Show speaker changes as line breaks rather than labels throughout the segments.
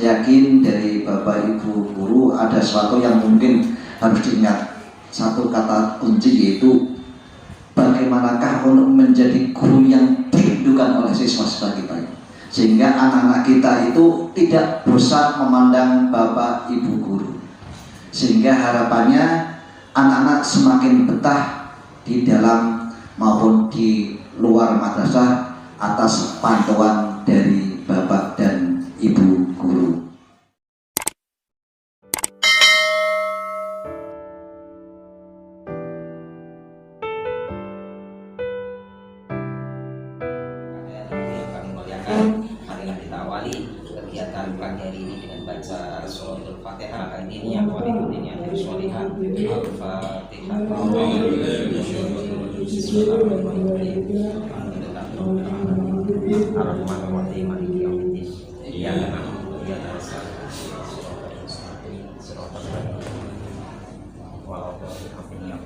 yakin dari Bapak Ibu guru ada sesuatu yang mungkin harus diingat. Satu kata kunci yaitu bagaimanakah untuk menjadi guru yang dirindukan oleh siswa-siswa kita, sehingga anak-anak kita itu tidak bosan memandang Bapak Ibu guru, sehingga harapannya anak-anak semakin betah di dalam maupun di luar madrasah atas pantauan dari Bapak dan Ibu guru.
Marilah kita awali kegiatan pagi hari ini dengan baca suratul Fatihah. Ini yang paling penting yang Al-Fatihah.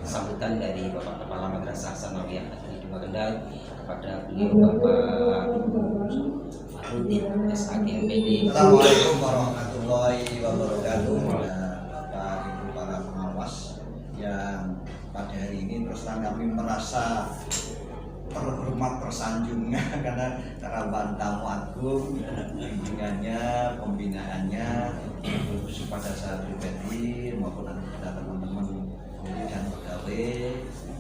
Sambutan dari Bapak Kepala Madrasah Sanawiyah Negeri 2 Kendal kepada beliau Bapak Rudin SAG MPD.
Assalamualaikum warahmatullahi wabarakatuh. Bapak Ibu para pengawas yang pada hari ini terus terang kami merasa terhormat, tersanjung karena cara tamu agung, bimbingannya, pembinaannya pada saya pribadi maupun kepada teman-teman guru dan pegawai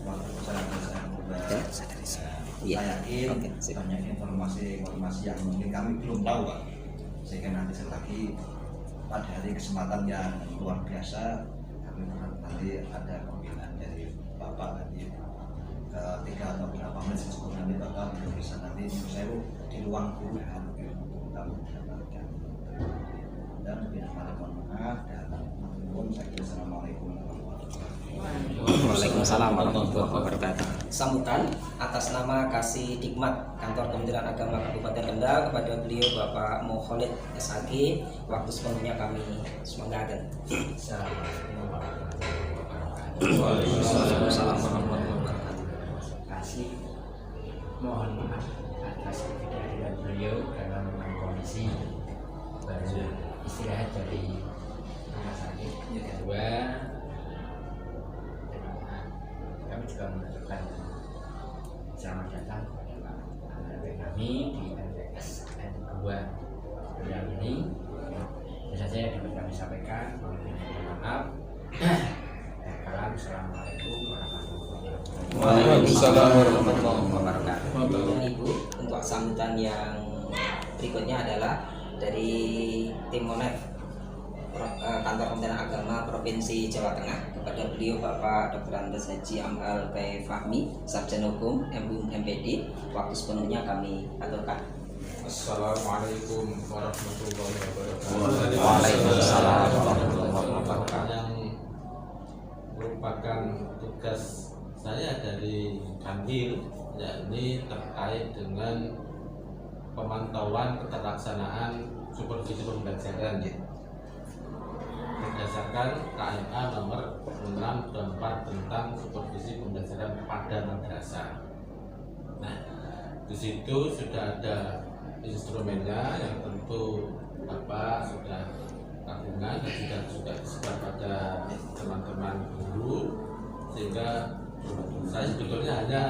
waktu saya saya yakin banyak informasi yang mungkin kami belum tahu, Pak. Sehingga nanti lagi pada hari kesempatan yang luar biasa kami nanti ada pembinaan dari Bapak nanti tiga atau beberapa menit sebelum nanti Bapak belum bisa nanti saya di ruang guru dan tidak mohon maaf dan Assalamualaikum warahmatullahi wabarakatuh.
Waalaikumsalam warahmatullahi wabarakatuh. Sambutan atas nama Kasih Dikmat Kantor Kementerian Agama Kabupaten Kendal kepada beliau Bapak Mukholid SAG, waktu sepenuhnya kami semangatkan. Waalaikumsalam warahmatullahi wabarakatuh.
Kasih mohon maaf atas ketidakhadiran beliau dalam kondisi baru istirahat dari rumah sakit. Yang kedua, kami juga mengucapkan selamat datang kepada anak-anak kami di MTS N2 yang ini. Itu saja yang dapat kami sampaikan. Mohon maaf. Assalamualaikum warahmatullahi wabarakatuh.
Waalaikumsalam warahmatullahi wabarakatuh. Ibu, untuk sambutan yang berikutnya adalah dari tim Monef Kantor Kementerian Agama Provinsi Jawa Tengah kepada beliau Bapak Dr. Andes Haji Amhal K. Fahmi, Sarjana Hukum MPD, waktu sepenuhnya kami aturkan.
Assalamualaikum warahmatullahi wabarakatuh.
Waalaikumsalam warahmatullahi wabarakatuh.
Yang merupakan tugas saya dari Kanwil, yakni terkait dengan pemantauan keterlaksanaan supervisi pembelajaran berdasarkan KMA nomor 6/4 tentang supervisi pembelajaran pada madrasah. Nah, di situ sudah ada instrumennya yang tentu Bapak sudah kagumkan dan sudah disebar pada teman-teman guru, sehingga saya sebetulnya hanya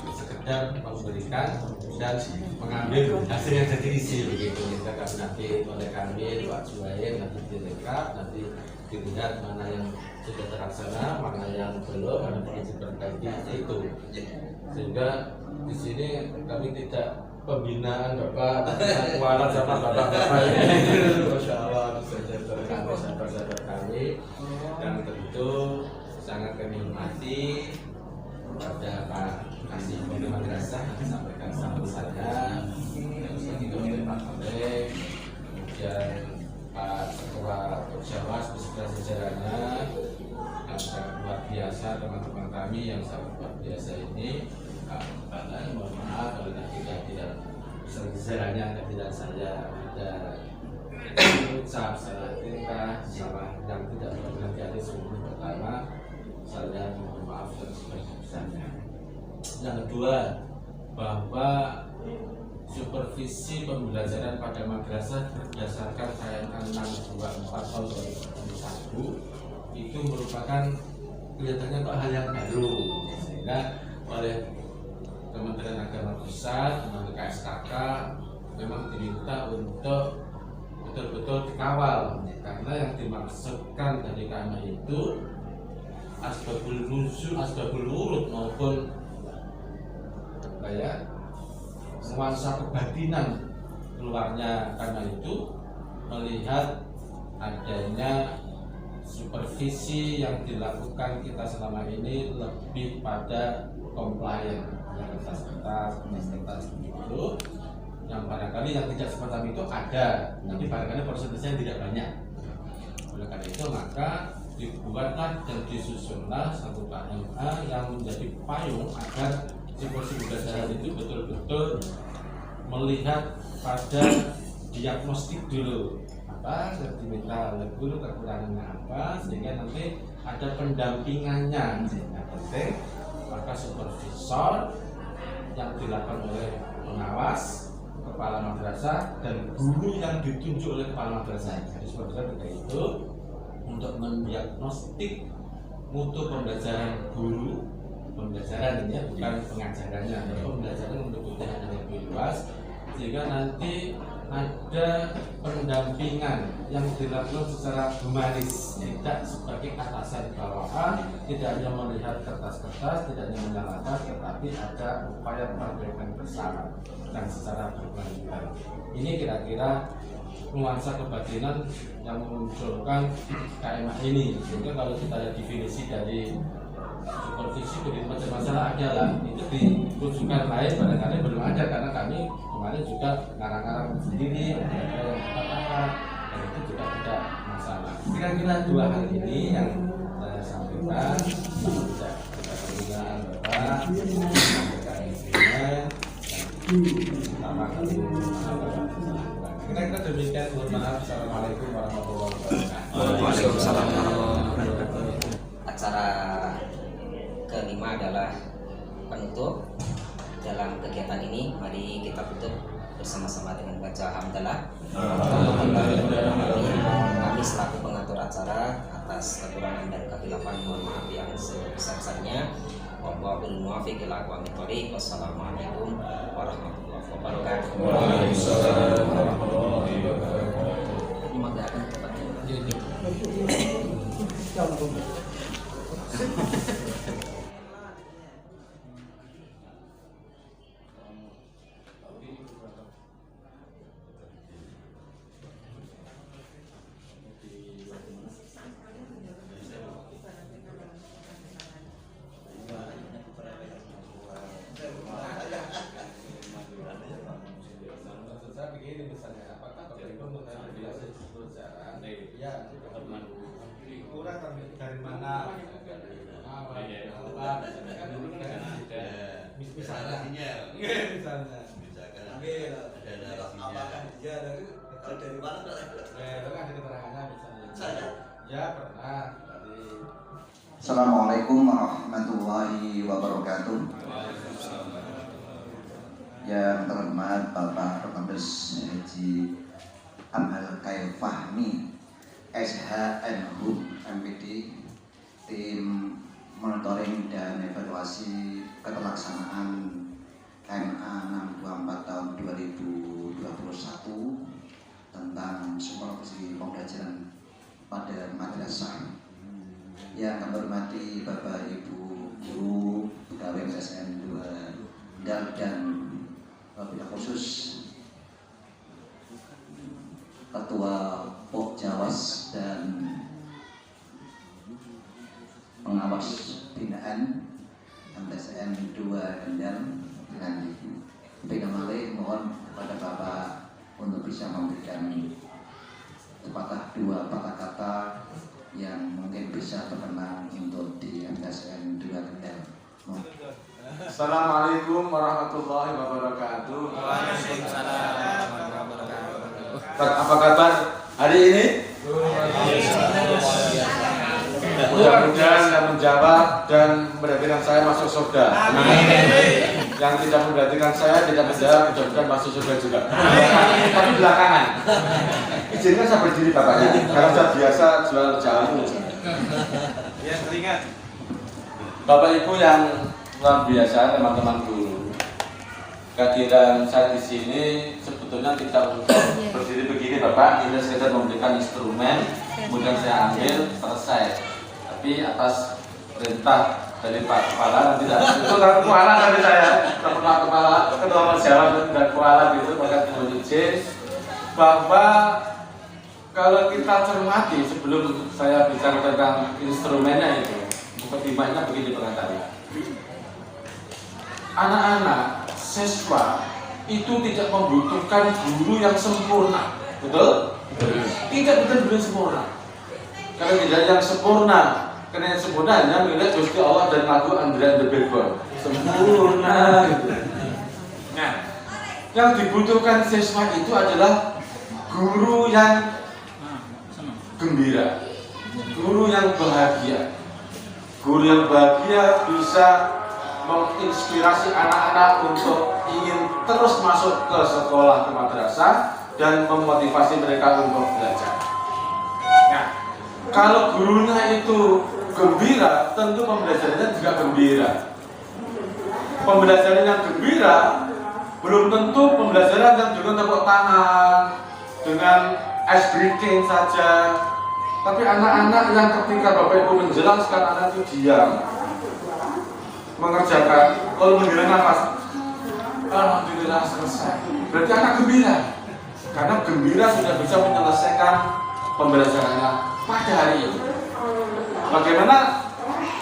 sekedar memberikan dan mengambil hasil yang jadi isi begitu. Kita nanti oleh kami Pak Juwain nanti direkap, nanti dilihat mana yang sudah terlaksana, mana yang belum, mana perlu diperbaiki itu. Sehingga di sini kami tidak pembinaan Bapak kualat sama Bapak-bapak ini. Masya Allah, sahabat-sahabat kami yang tentu sangat kami hormati kepada Pak Kasih Pemimpin Madrasah yang sampaikan sambutannya, yang oleh Pak Khalid, kemudian Pak Ketua Jawas beserta jajarannya yang sangat luar biasa, teman-teman kami yang sangat luar biasa ini. Mohon maaf kalau tidak jajarannya tidak saya ada ucap salah tingkah, salah yang tidak berhati-hati sebelum pertama, saya mohon maaf dan sebesar-besarnya. Yang kedua, bahwa supervisi pembelajaran pada madrasah berdasarkan KMA itu merupakan kelihatannya kok hal yang baru, sehingga oleh Kementerian Agama Pusat melalui KSKK memang diminta untuk betul-betul dikawal, karena yang dimaksudkan dari KMA itu asbabul nuzul, asbabul wurud maupun nuansa kebatinan keluarnya KMA itu melihat adanya supervisi yang dilakukan kita selama ini lebih pada komplain, kertas itu yang barangkali yang tidak seperti itu ada, tapi barangkali persentasenya tidak banyak. Oleh karena itu maka dibuatlah dan disusunlah satu KMA yang menjadi payung agar supervisi pembelajaran itu betul-betul melihat pada diagnostik dulu apa yang diminta oleh guru, kekurangannya apa, sehingga nanti ada pendampingannya. Sehingga penting maka supervisor yang dilakukan oleh pengawas, kepala madrasah, dan guru yang ditunjuk oleh kepala madrasah. Jadi supervisor itu untuk mendiagnostik mutu pembelajaran guru, pembelajaran ini bukan pengajarannya, pembelajaran bentuknya yang lebih luas, sehingga nanti ada pendampingan yang dilakukan secara humanis, tidak sebagai atasan bawahan, tidak hanya melihat kertas-kertas, tidak hanya menyalahkan, tetapi ada upaya perbaikan bersama dan secara berkelanjutan. Ini kira-kira nuansa kebatinan yang memunculkan KMA ini. Sehingga kalau kita lihat definisi dari supervisi begitu masalah adalah itu di rujukan lain barangkali belum ada, karena kami kemarin juga ngarang-ngarang sendiri yang katakan, dan itu juga tidak masalah. Kira-kira dua hal ini yang saya sampaikan, tidak dengan Bapak, sampaikan instrumen, pertama kali kira-kira demikian. Mohon maaf. Assalamualaikum warahmatullahi wabarakatuh.
Waalaikumsalam warahmatullahi wabarakatuh. Acara kelima adalah penutup dalam kegiatan ini. Mari kita tutup bersama-sama dengan baca hamdalah. Kami selaku pengatur acara atas kekurangan dan kehilafan mohon maaf yang sebesar-besarnya. Wallahul muwaffiq ila aqwamit thoriq. Wassalamualaikum warahmatullahi wabarakatuh.
Waalaikumsalam warahmatullahi wabarakatuh.
Semoga akan cepat.
Begini misalnya, apakah Bapak Ibu mengenai biasa disebut sejarah? Ya, kurang dari mana? Misalnya,
Apakah dia dari mana?
itu kan ada keterangannya misalnya. Ya pernah tadi.
Assalamualaikum warahmatullahi wabarakatuh. Yang terhormat Bapak Kombes Haji Amal Khair Fahmi, SHMHUM MPD, tim monitoring dan evaluasi keterlaksanaan KMA 624 tahun 2021 tentang supervisi pembelajaran pada madrasah. Yang kami hormati Bapak Ibu Guru, pegawai SSN 2 dan wabil khusus Ketua Pokjawas dan pengawas binaan MTSN 2 Kendal dengan Bagaimana mohon kepada Bapak untuk bisa memberikan sepatah dua patah kata yang mungkin bisa terkenang untuk di MTSN 2 Kendal.
Assalamualaikum warahmatullahi wabarakatuh.
Waalaikumsalam warahmatullahi wabarakatuh.
Apa kabar hari ini? Mudah-mudahan Anda menjawab dan memberhentikan saya masuk surga. Yang tidak memberhentikan saya tidak menjawab, mudah-mudahan masuk surga juga. Tapi belakangan. Izinkan saya berdiri Bapaknya, karena saya biasa jual jamu. Yang teringat.
Bapak Ibu yang luar biasa, teman-teman guru. Kehadiran saya di sini sebetulnya tidak untuk berdiri begini Bapak, kita sekedar memberikan instrumen, kemudian saya ambil selesai. Tapi atas perintah dari Pak Kepala nanti itu kan kepala nanti saya, Pak Kepala, Ketua Masyarakat dan Kepala gitu, maka mohon izin bahwa kalau kita cermati sebelum saya bicara tentang instrumennya itu, mukadimahnya begini pengantarnya. Anak-anak siswa itu tidak membutuhkan guru yang sempurna, betul? Tidak benar-benar sempurna. Kalau tidak yang sempurna, karena yang sempurna hanya milik Gusti Allah dan lagu Andrea the Backbone. Sempurna. Gitu. Nah, yang dibutuhkan siswa itu adalah guru yang gembira, guru yang bahagia. Guru yang bahagia bisa menginspirasi anak-anak untuk ingin terus masuk ke sekolah, ke madrasah, dan memotivasi mereka untuk belajar. Nah, kalau gurunya itu gembira, tentu pembelajarannya juga gembira. Pembelajaran yang gembira belum tentu pembelajaran yang dengan tepuk tangan, dengan ice breaking saja. Tapi anak-anak yang ketika Bapak Ibu menjelaskan, anak itu diam, mengerjakan, kalau menghela nafas, alhamdulillah selesai. Berarti anak gembira, karena gembira sudah bisa menyelesaikan pembelajarannya pada hari ini. Bagaimana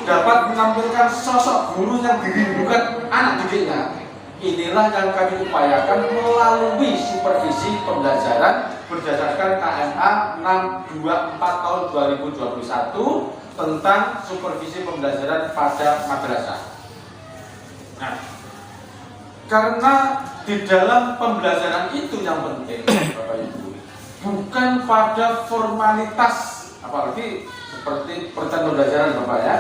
dapat menampilkan sosok guru yang dirindukan anak didiknya? Inilah yang kami upayakan melalui supervisi pembelajaran berdasarkan KMA 624 tahun 2021 tentang supervisi pembelajaran pada madrasah. Nah, karena di dalam pembelajaran itu yang penting, Bapak Ibu, bukan pada formalitas, apalagi seperti perencanaan pembelajaran Bapak ya.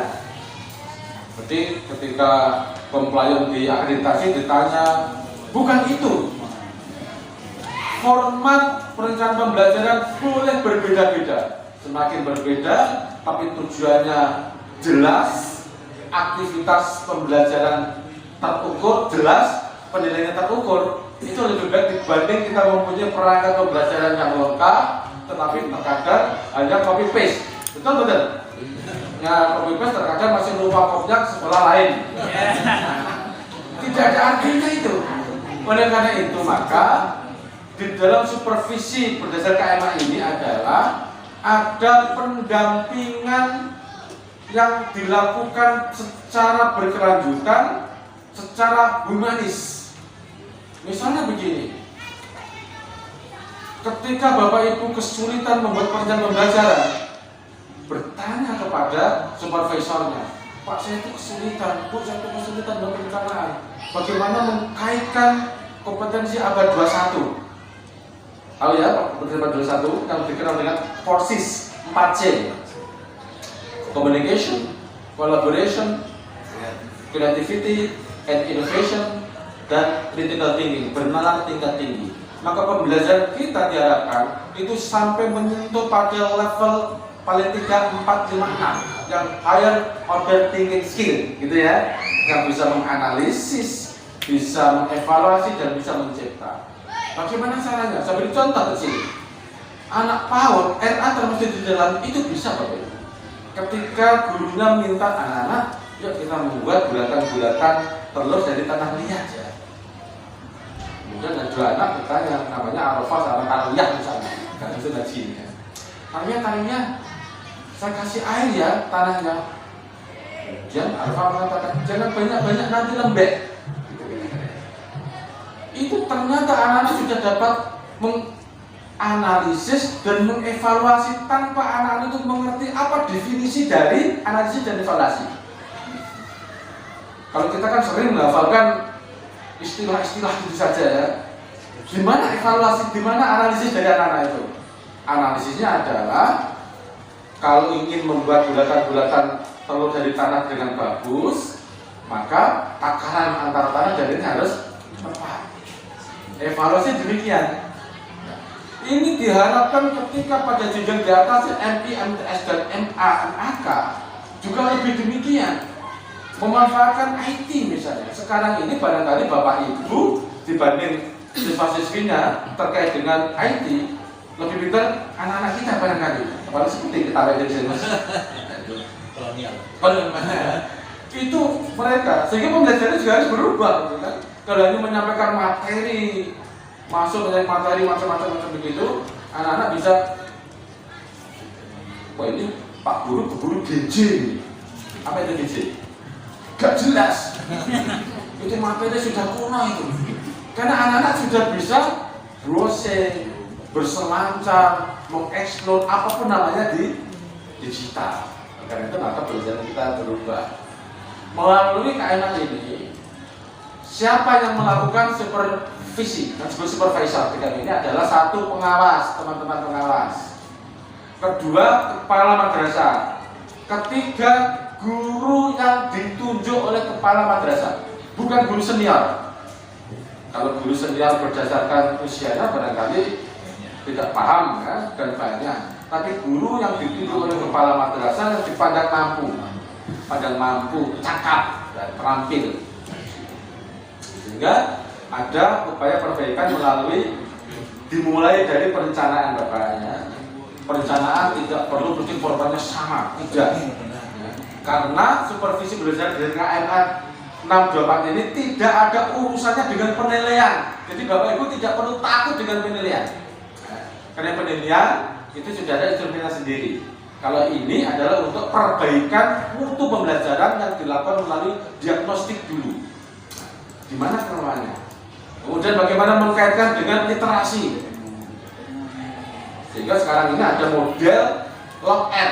Seperti ketika pemelayan di akreditasi ditanya, bukan itu. Format perencanaan pembelajaran boleh berbeda-beda, semakin berbeda, tapi tujuannya jelas, aktivitas pembelajaran terukur, jelas, penilaiannya terukur. Itu lebih baik dibanding kita mempunyai perangkat pembelajaran yang lengkap, tetapi terkadang hanya copy paste. Betul? Ya, copy paste terkadang masih lupa kopnya sekolah lain. Tidak ada artinya itu. Oleh karena itu maka di dalam supervisi berdasarkan KMA ini adalah ada pendampingan yang dilakukan secara berkelanjutan, secara humanis. Misalnya begini, ketika Bapak Ibu kesulitan membuat perencanaan pembelajaran, bertanya kepada supervisornya, Pak, saya itu kesulitan, Bu, saya itu kesulitan dalam perencanaan. Bagaimana mengkaitkan kompetensi abad 21? Tahu ya, kompetensi abad 21 yang dikenal dengan 4Cs, 4C. Communication, collaboration, creativity, and innovation, dan critical thinking, bernalar tingkat tinggi. Maka pembelajaran kita diharapkan itu sampai menyentuh pada level paling tidak 4, 5, 6 yang higher order thinking skill gitu ya, yang bisa menganalisis, bisa mengevaluasi, dan bisa mencipta. Bagaimana caranya? Saya beri contoh di sini. Anak PAUD, RA termasuk di dalam itu bisa Bapak Ibu. Ketika gurunya minta anak-anak, yuk kita membuat bulatan-bulatan telur dari tanah liat ya. Kemudian ada anak bertanya, namanya Arafah sama Kariyah misalnya, kan itu ngajinya. Kariyah, saya kasih air ya tanahnya. Kemudian Arafah mengatakan, jangan banyak-banyak nanti lembek. Itu ternyata anak-anak sudah dapat menganalisis dan mengevaluasi tanpa anak-anak itu mengerti apa definisi dari analisis dan evaluasi. Kalau kita kan sering menghafalkan istilah-istilah itu saja ya. Gimana evaluasi, gimana analisis dari anak-anak itu? Analisisnya adalah kalau ingin membuat bulatan-bulatan telur dari tanah dengan bagus, maka takaran antara tanah dan ini harus tepat. Evaluasi demikian.
ini diharapkan ketika pada jenjang di atas MI, MTS dan MA, MAK juga lebih demikian, memanfaatkan IT misalnya. Sekarang ini barangkali Bapak Ibu dibanding siswa-siswinya terkait dengan IT lebih pintar anak-anak kita barangkali. Apalagi seperti kita lihat di sini. Kolonial. Itu mereka, sehingga pembelajaran juga harus berubah, kan? Kalau hanya menyampaikan materi, masuk dengan materi macam-macam begitu, anak-anak bisa, wah ini Pak Guru keburu GJ. Apa itu GJ? Gak jelas. Itu materi sudah kuno itu. Karena anak-anak sudah bisa browsing, berselancar, mengeksplor apapun namanya di digital. Karena itu maka pelajaran kita berubah. Melalui KMA ini, siapa yang melakukan supervisi dan supervisor ketika ini adalah satu pengawas, teman-teman pengawas. Kedua, kepala madrasah. Ketiga, guru yang ditunjuk oleh kepala madrasah, bukan guru senior. Kalau guru senior berdasarkan usianya barangkali tidak paham ya, dan banyak. Tapi guru yang ditunjuk oleh kepala madrasah yang dipandang mampu, cakap dan terampil. Sehingga ada upaya perbaikan dimulai dari perencanaan Bapaknya. Perencanaan tidak perlu bikin korbannya sama, tidak. Karena supervisi belajar dari KMA 624 ini tidak ada urusannya dengan penilaian. Jadi Bapak Ibu tidak perlu takut dengan penilaian. Karena penilaian itu sudah ada instrumennya sendiri. Kalau ini adalah untuk perbaikan mutu pembelajaran yang dilakukan melalui diagnostik dulu. Di mana kelemahannya? Kemudian bagaimana mengkaitkan dengan literasi. Sehingga sekarang ini ada model LOKR,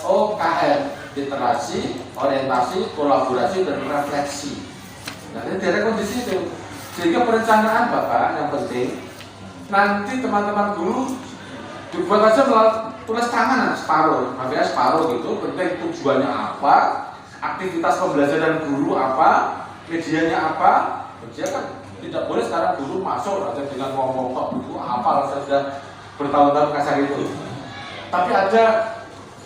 LOKR, literasi, orientasi, kolaborasi dan refleksi. Nah, ini dari kondisi itu. Sehingga perencanaan Bapak yang penting nanti teman-teman guru dibuat aja tulis tangan separuh, makanya separuh gitu, penting tujuannya apa, aktivitas pembelajaran guru apa, medianya apa. Dia kan tidak boleh sekarang guru masuk aja dengan ngomong tok buku hafal saja bertahun-tahun kasar itu. Tapi ada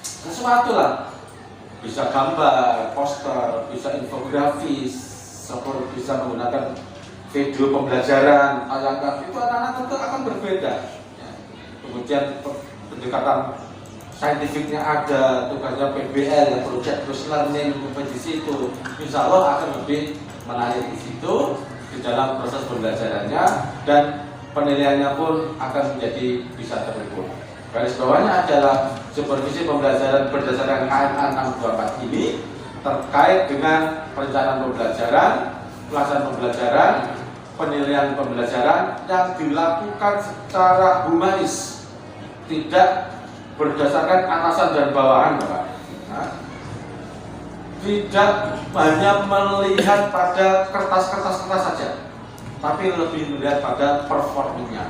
sesuatu lah, bisa gambar, poster, bisa infografis, bisa menggunakan video pembelajaran, ayat itu anak-anak tentu akan berbeda. Kemudian pendekatan saintifiknya ada, tugasnya PBL, yang project terus learning, kompetisi itu, insya Allah akan lebih menarik di situ di dalam proses pembelajarannya dan penilaiannya pun akan menjadi bisa terukur. Garis bawahnya adalah supervisi pembelajaran berdasarkan KMA 624 ini terkait dengan perencanaan pembelajaran, pelaksanaan pembelajaran, penilaian pembelajaran yang dilakukan secara humanis, tidak berdasarkan atasan dan bawahan, Bapak. Nah, tidak hanya melihat pada kertas-kertas saja, tapi lebih melihat pada performanya.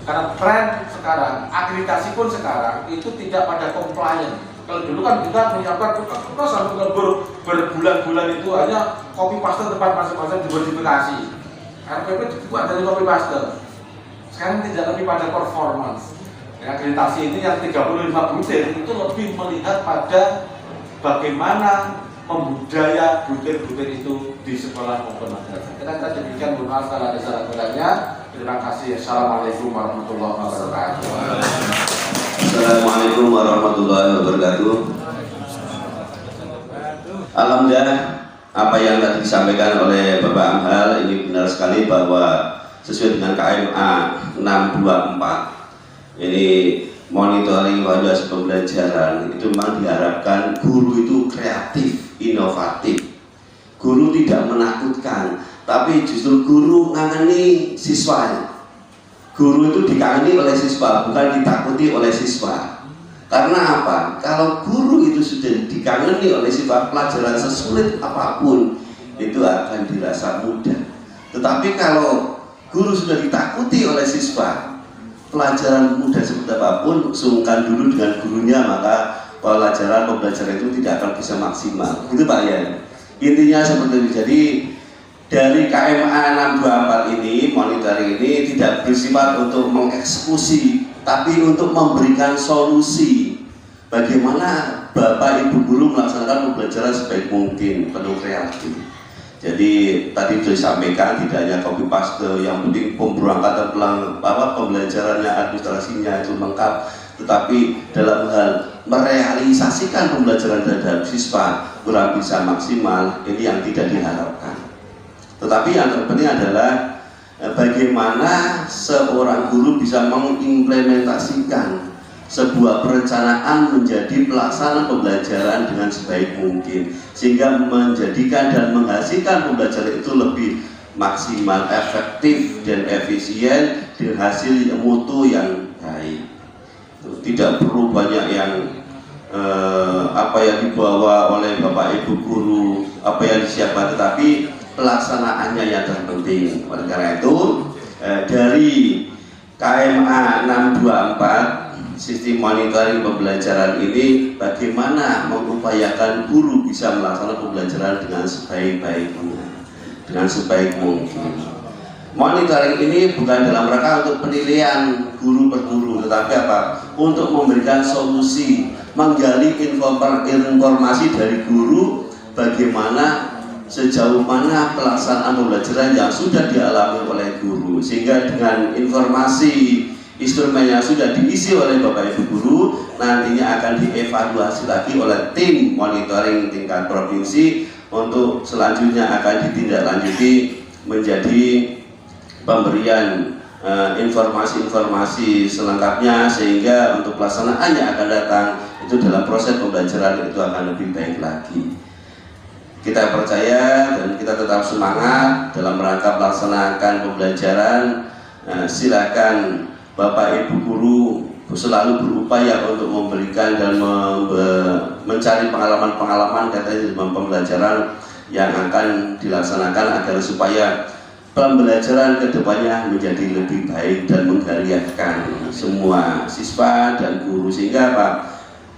Karena tren sekarang, akreditasi pun sekarang itu tidak pada compliant. Kalau dulu kan kita menyiapkan kertas sampai berbulan-bulan itu hanya copy paste tempat masing-masing dimodifikasi. RPP dibuat dari copy paste. Sekarang tidak lebih pada performance. Akreditasi ini yang 35 butir itu lebih melihat pada bagaimana pembudaya butir-butir itu di sekolah maupun madrasah. Kita demikian, mohon maaf kalau ada salah kurangnya. Terima kasih. Assalamualaikum warahmatullahi wabarakatuh.
Assalamualaikum warahmatullahi wabarakatuh. Alhamdulillah, apa yang tadi disampaikan oleh Bapak Amhal ini benar sekali bahwa sesuai dengan KMA 624 ini monitoring kualitas pembelajaran itu memang diharapkan guru itu kreatif, inovatif. Guru tidak menakutkan, tapi justru guru ngangeni siswanya. Guru itu dikangeni oleh siswa, bukan ditakuti oleh siswa. Karena apa? Kalau guru itu sudah dikangeni oleh siswa, pelajaran sesulit apapun itu akan dirasa mudah. Tetapi kalau guru sudah ditakuti oleh siswa, pelajaran mudah seperti apapun, sungkan dulu dengan gurunya, maka pembelajaran itu tidak akan bisa maksimal. Itu Pak ya. Intinya seperti itu. Jadi dari KMA 624 ini, monitoring ini tidak bersifat untuk mengeksekusi, tapi untuk memberikan solusi bagaimana Bapak Ibu guru melaksanakan pembelajaran sebaik mungkin, penuh kreatif. Jadi tadi sudah disampaikan tidak hanya copy paste, yang penting pemberangkatan pembelajarannya, administrasinya itu lengkap, tetapi dalam hal merealisasikan pembelajaran terhadap siswa kurang bisa maksimal, ini yang tidak diharapkan. Tetapi yang terpenting adalah bagaimana seorang guru bisa mengimplementasikan sebuah perencanaan menjadi pelaksanaan pembelajaran dengan sebaik mungkin, sehingga menjadikan dan menghasilkan pembelajaran itu lebih maksimal, efektif dan efisien dengan hasil mutu yang baik. Tidak perlu banyak yang apa yang dibawa oleh Bapak Ibu guru, apa yang disiapkan, tetapi pelaksanaannya yang terpenting. Oleh karena itu dari KMA 624 sistem monitoring pembelajaran ini bagaimana mengupayakan guru bisa melaksanakan pembelajaran dengan sebaik-baiknya, dengan sebaik mungkin. Monitoring ini bukan dalam rangka untuk penilaian guru per guru, tetapi apa? Untuk memberikan solusi, menggali informasi dari guru bagaimana sejauh mana pelaksanaan pembelajaran yang sudah dialami oleh guru, sehingga dengan informasi instrumen yang sudah diisi oleh Bapak Ibu guru nantinya akan dievaluasi lagi oleh tim monitoring tingkat provinsi untuk selanjutnya akan ditindaklanjuti menjadi pemberian informasi-informasi selengkapnya, sehingga untuk pelaksanaan yang akan datang itu dalam proses pembelajaran itu akan lebih baik lagi. Kita percaya dan kita tetap semangat dalam rangka melaksanakan pembelajaran. Silakan Bapak Ibu guru selalu berupaya untuk memberikan dan mencari pengalaman-pengalaman katanya dalam pembelajaran yang akan dilaksanakan agar supaya pembelajaran kedepannya menjadi lebih baik dan menggairahkan semua siswa dan guru, sehingga Pak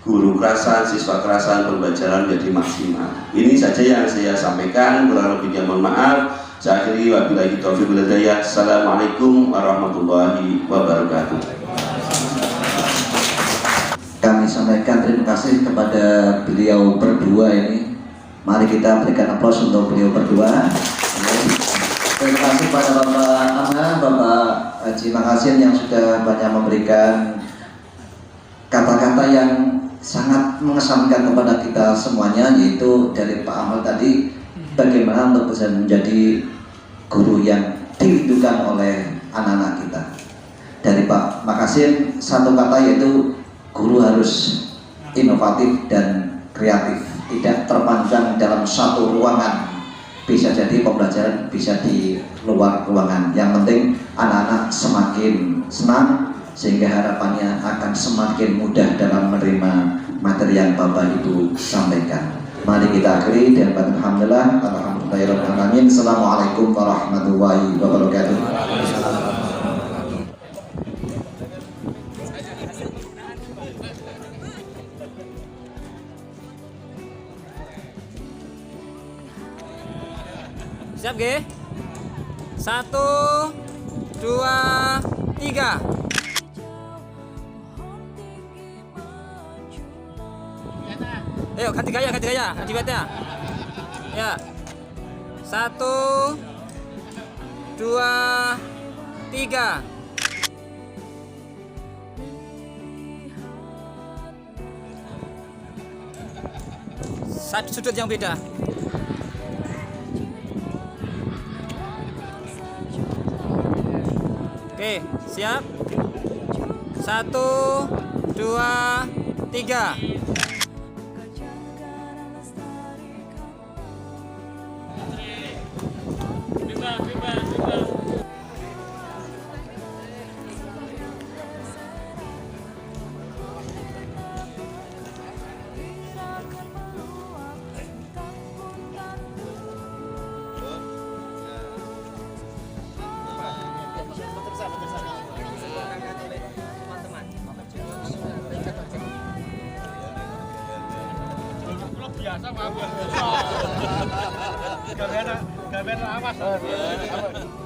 guru kerasan, siswa kerasan pembelajaran menjadi maksimal. Ini saja yang saya sampaikan, kurang lebihnya mohon maaf. Saya akhiri wabillahi taufiq wal hidayah. Assalamualaikum warahmatullahi wabarakatuh.
Kami sampaikan terima kasih kepada beliau berdua ini. Mari kita berikan aplaus untuk beliau berdua. Terima kasih kepada Bapak Ana, Bapak Haji Makasin yang sudah banyak memberikan kata-kata yang sangat mengesankan kepada kita semuanya, yaitu dari Pak Amal tadi bagaimana untuk bisa menjadi guru yang dirindukan oleh anak-anak kita. Dari Pak Makasin satu kata, yaitu guru harus inovatif dan kreatif, tidak terpanjang dalam satu ruangan. Bisa jadi pembelajaran bisa di luar ruangan. Yang penting anak-anak semakin senang, sehingga harapannya akan semakin mudah dalam menerima materi yang Bapak Ibu sampaikan. Mari kita akhiri dan alhamdulillah, alhamdulillahirobbilalamin. Assalamualaikum warahmatullahi wabarakatuh.
Siap G? 1, 2, 3. Ayo ganti gaya, adibatnya. Ya. 1, 2, 3. Satu sudut yang beda. Oke, siap. 1, 2, 3.
Biasa, Pak. Gak enak. Barakallah.